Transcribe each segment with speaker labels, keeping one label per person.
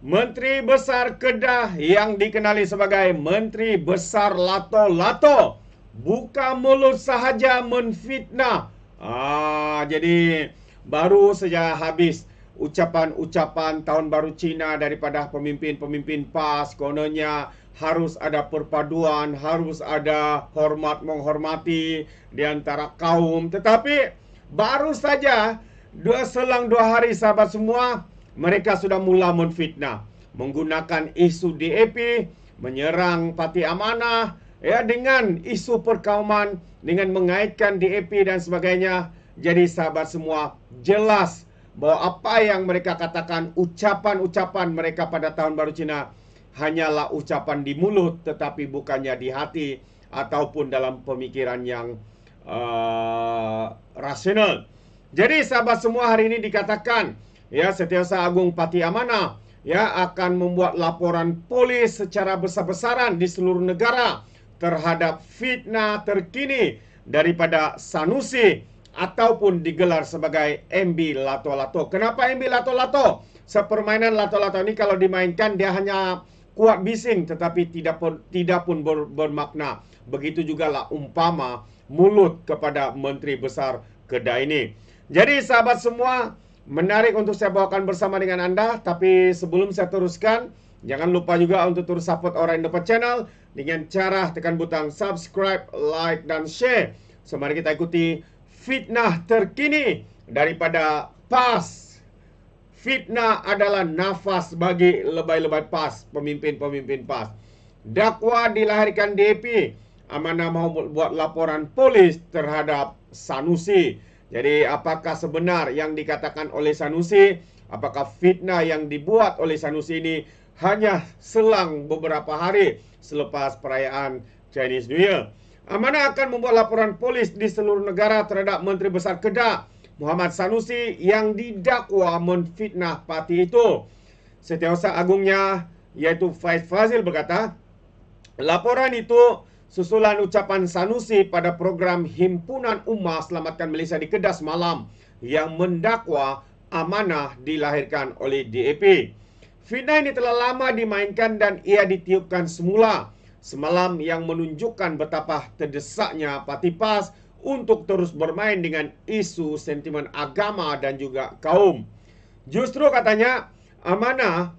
Speaker 1: Menteri Besar Kedah yang dikenali sebagai Menteri Besar Lato-Lato buka mulut sahaja menfitnah. Jadi baru saja habis ucapan-ucapan tahun baru Cina daripada pemimpin-pemimpin PAS. Kononnya harus ada perpaduan, harus ada hormat menghormati di antara kaum. Tetapi baru saja selang 2 hari sahabat semua, mereka sudah mula menfitnah, menggunakan isu DAP, menyerang Parti Amanah, ya, dengan isu perkauman, dengan mengaitkan DAP dan sebagainya. Jadi sahabat semua, jelas bahawa apa yang mereka katakan, ucapan-ucapan mereka pada Tahun Baru Cina hanyalah ucapan di mulut, tetapi bukannya di hati ataupun dalam pemikiran yang rasional. Jadi sahabat semua, hari ini dikatakan, ya, Setiausaha Agung Parti Amanah, ya, akan membuat laporan polis secara besar-besaran di seluruh negara terhadap fitnah terkini daripada Sanusi ataupun digelar sebagai MB Lato-Lato. Kenapa MB Lato-Lato? Sepermainan Lato-Lato ini kalau dimainkan dia hanya kuat bising tetapi tidak pun bermakna. Begitu jugalah umpama mulut kepada Menteri Besar Kedah ini. Jadi sahabat semua, menarik untuk saya bawakan bersama dengan anda. Tapi sebelum saya teruskan, jangan lupa juga untuk terus support Orang Dapat Channel dengan cara tekan butang subscribe, like dan share. So mari kita ikuti fitnah terkini daripada PAS. Fitnah adalah nafas bagi lebay-lebay PAS, pemimpin-pemimpin PAS. Dakwa dilahirkan DAP, Amanah mahu buat laporan polis terhadap Sanusi. Jadi apakah sebenar yang dikatakan oleh Sanusi? Apakah fitnah yang dibuat oleh Sanusi ini hanya selang beberapa hari selepas perayaan Chinese New Year? Amanah akan membuat laporan polis di seluruh negara terhadap Menteri Besar Kedah Muhammad Sanusi yang didakwa menfitnah parti itu. Setiausaha Agungnya yaitu Faiz Fazil berkata, laporan itu susulan ucapan Sanusi pada program Himpunan Ummah Selamatkan Malaysia di Kedah semalam yang mendakwa Amanah dilahirkan oleh DAP. Fitnah ini telah lama dimainkan dan ia ditiupkan semula semalam yang menunjukkan betapa terdesaknya Parti PAS untuk terus bermain dengan isu sentimen agama dan juga kaum. Justru katanya Amanah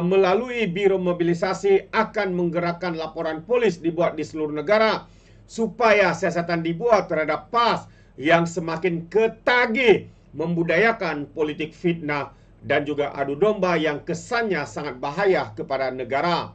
Speaker 1: melalui Biro Mobilisasi akan menggerakkan laporan polis dibuat di seluruh negara supaya siasatan dibuat terhadap PAS yang semakin ketagih membudayakan politik fitnah dan juga adu domba yang kesannya sangat bahaya kepada negara.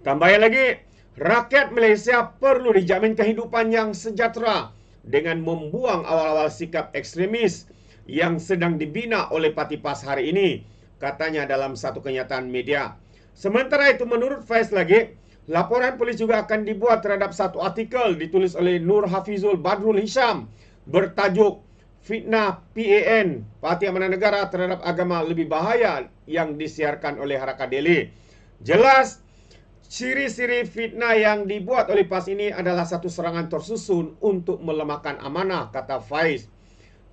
Speaker 1: Tambahnya lagi, rakyat Malaysia perlu dijamin kehidupan yang sejahtera dengan membuang awal-awal sikap ekstremis yang sedang dibina oleh Parti PAS hari ini, katanya dalam satu kenyataan media. Sementara itu menurut Faiz lagi, laporan polis juga akan dibuat terhadap satu artikel ditulis oleh Nur Hafizul Badrul Hisham bertajuk Fitnah PAN Parti Amanah Negara terhadap Agama Lebih Bahaya yang disiarkan oleh Harakat Daily. Jelas ciri-ciri fitnah yang dibuat oleh PAS ini adalah satu serangan tersusun untuk melemahkan Amanah, kata Faiz.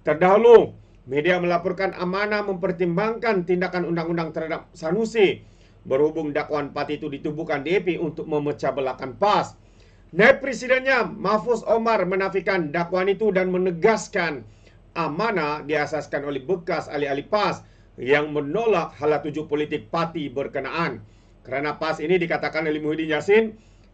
Speaker 1: Terdahulu, media melaporkan Amanah mempertimbangkan tindakan undang-undang terhadap Sanusi berhubung dakwaan parti itu ditubuhkan DAP untuk memecah belahkan PAS. Naib Presidennya Mahfuz Omar menafikan dakwaan itu dan menegaskan Amanah diasaskan oleh bekas ahli-ahli PAS yang menolak hala tuju politik parti berkenaan. Kerana PAS ini dikatakan oleh Muhyiddin Yassin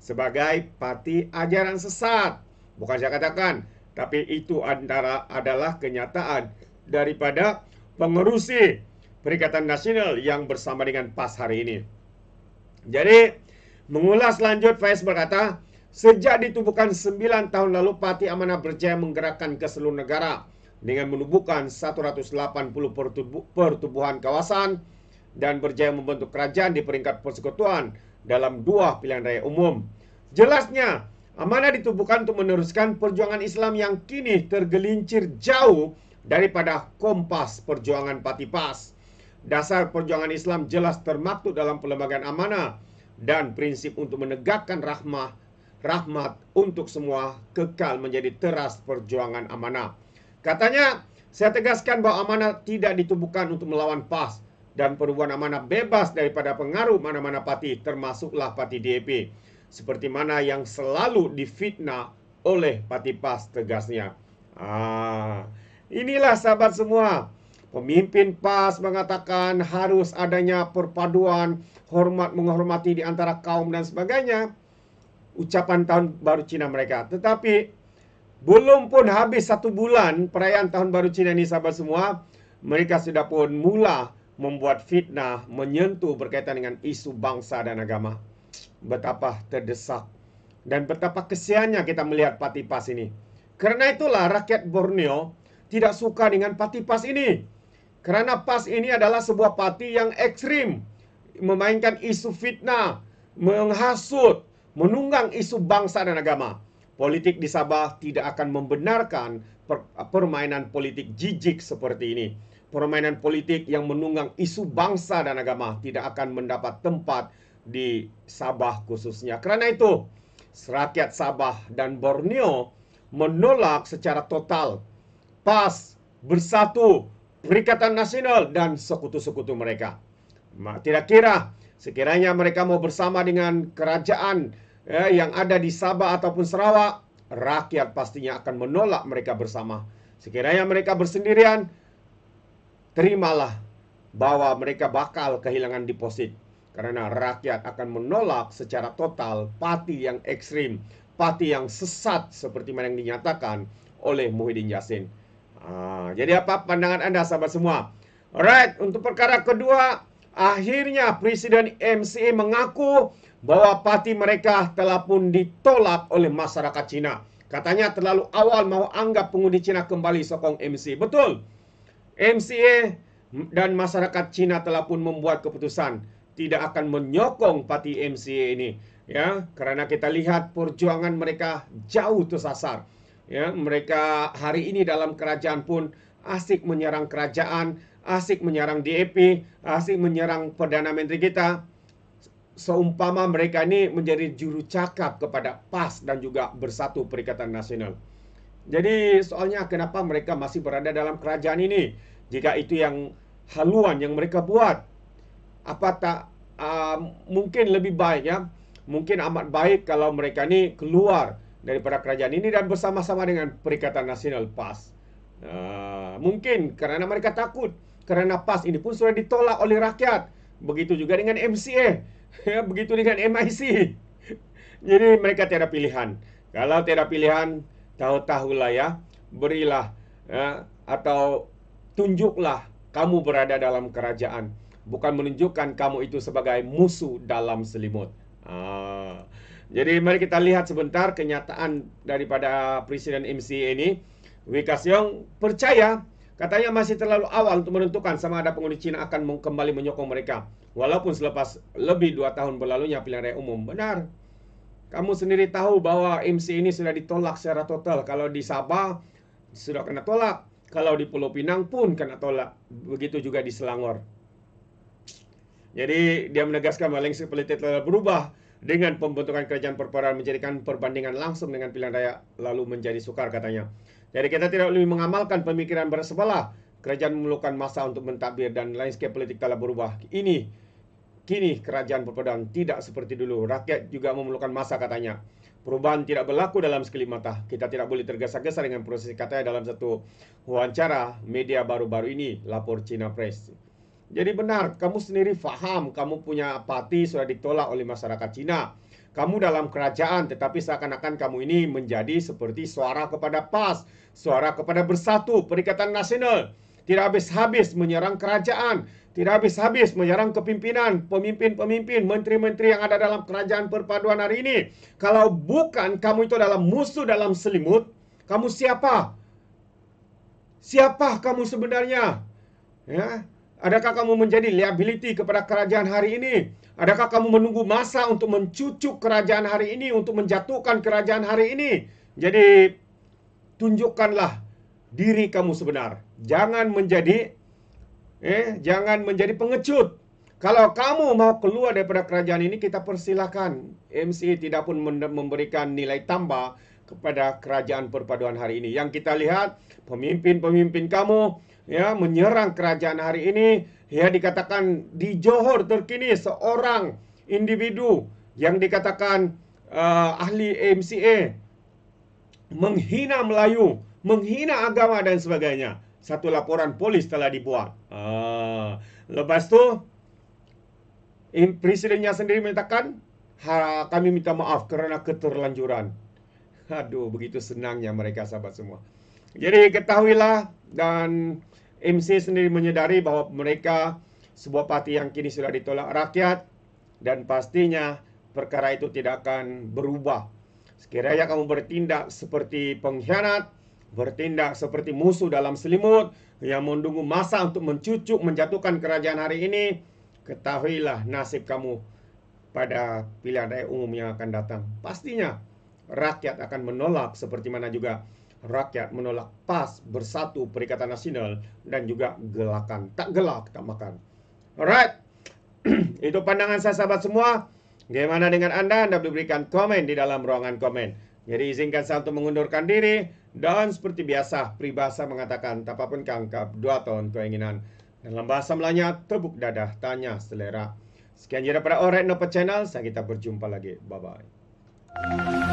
Speaker 1: sebagai parti ajaran sesat. Bukan saya katakan, tapi itu adalah kenyataan daripada pengerusi Perikatan Nasional yang bersama dengan PAS hari ini. Jadi, mengulas lanjut, Faiz berkata, sejak ditubuhkan 9 tahun lalu, Parti Amanah berjaya menggerakkan ke seluruh negara dengan menubuhkan 180 pertubuhan kawasan dan berjaya membentuk kerajaan di peringkat persekutuan dalam 2 pilihan raya umum. Jelasnya, Amanah ditubuhkan untuk meneruskan perjuangan Islam yang kini tergelincir jauh daripada kompas perjuangan Parti PAS. Dasar perjuangan Islam jelas termaktub dalam perlembagaan Amanah dan prinsip untuk menegakkan rahmat untuk semua kekal menjadi teras perjuangan Amanah. Katanya, saya tegaskan bahawa Amanah tidak ditubuhkan untuk melawan PAS, dan Perubahan Amanah bebas daripada pengaruh mana-mana parti, termasuklah parti DAP. Seperti mana yang selalu difitnah oleh parti PAS, tegasnya. Inilah sahabat semua. Pemimpin PAS mengatakan harus adanya perpaduan, hormat menghormati di antara kaum dan sebagainya. Ucapan tahun baru Cina mereka. Tetapi belum pun habis 1 bulan perayaan tahun baru Cina ini sahabat semua, mereka sudah pun mula membuat fitnah menyentuh berkaitan dengan isu bangsa dan agama. Betapa terdesak dan betapa kesiannya kita melihat parti PAS ini. Karena itulah rakyat Borneo tidak suka dengan parti PAS ini. Karena PAS ini adalah sebuah parti yang ekstrim, memainkan isu fitnah, menghasut, menunggang isu bangsa dan agama. Politik di Sabah tidak akan membenarkan permainan politik jijik seperti ini. Permainan politik yang menunggang isu bangsa dan agama tidak akan mendapat tempat di Sabah khususnya. Karena itu, rakyat Sabah dan Borneo menolak secara total PAS, Bersatu, Perikatan Nasional, dan sekutu-sekutu mereka. Tidak kira sekiranya mereka mau bersama dengan kerajaan yang ada di Sabah ataupun Sarawak, rakyat pastinya akan menolak mereka bersama. Sekiranya mereka bersendirian, terimalah bahwa mereka bakal kehilangan deposit. Karena rakyat akan menolak secara total parti yang ekstrim, parti yang sesat seperti mana yang dinyatakan oleh Muhyiddin Yassin. Jadi apa pandangan Anda sahabat semua? Alright, untuk perkara kedua, akhirnya Presiden MCA mengaku bahwa parti mereka telah pun ditolak oleh masyarakat Cina. Katanya terlalu awal mau anggap pengundi Cina kembali sokong MCA. Betul. MCA dan masyarakat Cina telah pun membuat keputusan tidak akan menyokong parti MCA ini. Ya, karena kita lihat perjuangan mereka jauh tersasar. Ya, mereka hari ini dalam kerajaan pun asik menyerang kerajaan, asik menyerang DAP, asik menyerang Perdana Menteri kita. Seumpama mereka ini menjadi juru cakap kepada PAS dan juga Bersatu Perikatan Nasional. Jadi soalnya kenapa mereka masih berada dalam kerajaan ini? Jika itu yang haluan yang mereka buat, apa tak mungkin lebih baik ya? Mungkin amat baik kalau mereka ini keluar daripada kerajaan ini dan bersama-sama dengan Perikatan Nasional PAS. Mungkin karena mereka takut, karena PAS ini pun sudah ditolak oleh rakyat. Begitu juga dengan MCA. Ya, begitu dengan MIC. Jadi mereka tiada pilihan. Kalau tiada pilihan, tahu-tahulah ya, berilah atau tunjuklah kamu berada dalam kerajaan, bukan menunjukkan kamu itu sebagai musuh dalam selimut. Jadi mari kita lihat sebentar kenyataan daripada Presiden MCA ini. Wee Ka Siong percaya, katanya masih terlalu awal untuk menentukan sama ada pengundi Cina akan kembali menyokong mereka. Walaupun selepas lebih 2 tahun berlalunya pilihan raya umum. Benar. Kamu sendiri tahu bahwa MC ini sudah ditolak secara total. Kalau di Sabah sudah kena tolak. Kalau di Pulau Pinang pun kena tolak. Begitu juga di Selangor. Jadi dia menegaskan bahwa lengsi politik telah berubah dengan pembentukan kerajaan perpaduan menjadikan perbandingan langsung dengan pilihan raya lalu menjadi sukar katanya. Jadi kita tidak boleh mengamalkan pemikiran bersebelah. Kerajaan memerlukan masa untuk mentadbir dan landscape politik telah berubah. Kini kerajaan perpaduan tidak seperti dulu. Rakyat juga memerlukan masa katanya. Perubahan tidak berlaku dalam sekelip mata. Kita tidak boleh tergesa-gesa dengan proses katanya dalam satu wawancara media baru-baru ini, lapor China Press. Jadi benar, kamu sendiri faham kamu punya parti sudah ditolak oleh masyarakat Cina. Kamu dalam kerajaan tetapi seakan-akan kamu ini menjadi seperti suara kepada PAS, suara kepada Bersatu, Perikatan Nasional. Tidak habis-habis menyerang kerajaan, tidak habis-habis menyerang kepimpinan, pemimpin-pemimpin, menteri-menteri yang ada dalam kerajaan perpaduan hari ini. Kalau bukan kamu itu adalah musuh dalam selimut, kamu siapa? Siapa kamu sebenarnya? Ya, adakah kamu menjadi liability kepada kerajaan hari ini? Adakah kamu menunggu masa untuk mencucuk kerajaan hari ini, untuk menjatuhkan kerajaan hari ini? Jadi tunjukkanlah diri kamu sebenar. Jangan menjadi pengecut. Kalau kamu mau keluar daripada kerajaan ini, kita persilakan. MCA tidak pun memberikan nilai tambah kepada kerajaan perpaduan hari ini. Yang kita lihat, pemimpin-pemimpin kamu ya menyerang kerajaan hari ini. Ya, dikatakan di Johor terkini seorang individu yang dikatakan ahli MCA menghina Melayu, menghina agama dan sebagainya. Satu laporan polis telah dibuat. Lepas tu presidennya sendiri menyatakan, kami minta maaf kerana keterlanjuran. Aduh, begitu senangnya mereka, sahabat semua. Jadi ketahuilah, dan MC sendiri menyedari bahawa mereka sebuah parti yang kini sudah ditolak rakyat, dan pastinya perkara itu tidak akan berubah. Sekiranya kamu bertindak seperti pengkhianat, bertindak seperti musuh dalam selimut, yang menunggu masa untuk mencucuk, menjatuhkan kerajaan hari ini, ketahuilah nasib kamu pada pilihan raya umum yang akan datang. Pastinya rakyat akan menolak, seperti mana juga rakyat menolak PAS, Bersatu Perikatan Nasional, dan juga gelakan. Tak gelak, tak makan. Alright. Itu pandangan saya, sahabat semua. Bagaimana dengan Anda? Anda boleh berikan komen di dalam ruangan komen. Jadi izinkan saya untuk mengundurkan diri. Dan seperti biasa, peribahasa mengatakan, tak apapun kangkap, 2 tahun keinginan. Dalam bahasa Melayu, tepuk dadah, tanya selera. Sekian je daripada Alright Nopa Channel. Saya kita berjumpa lagi. Bye-bye.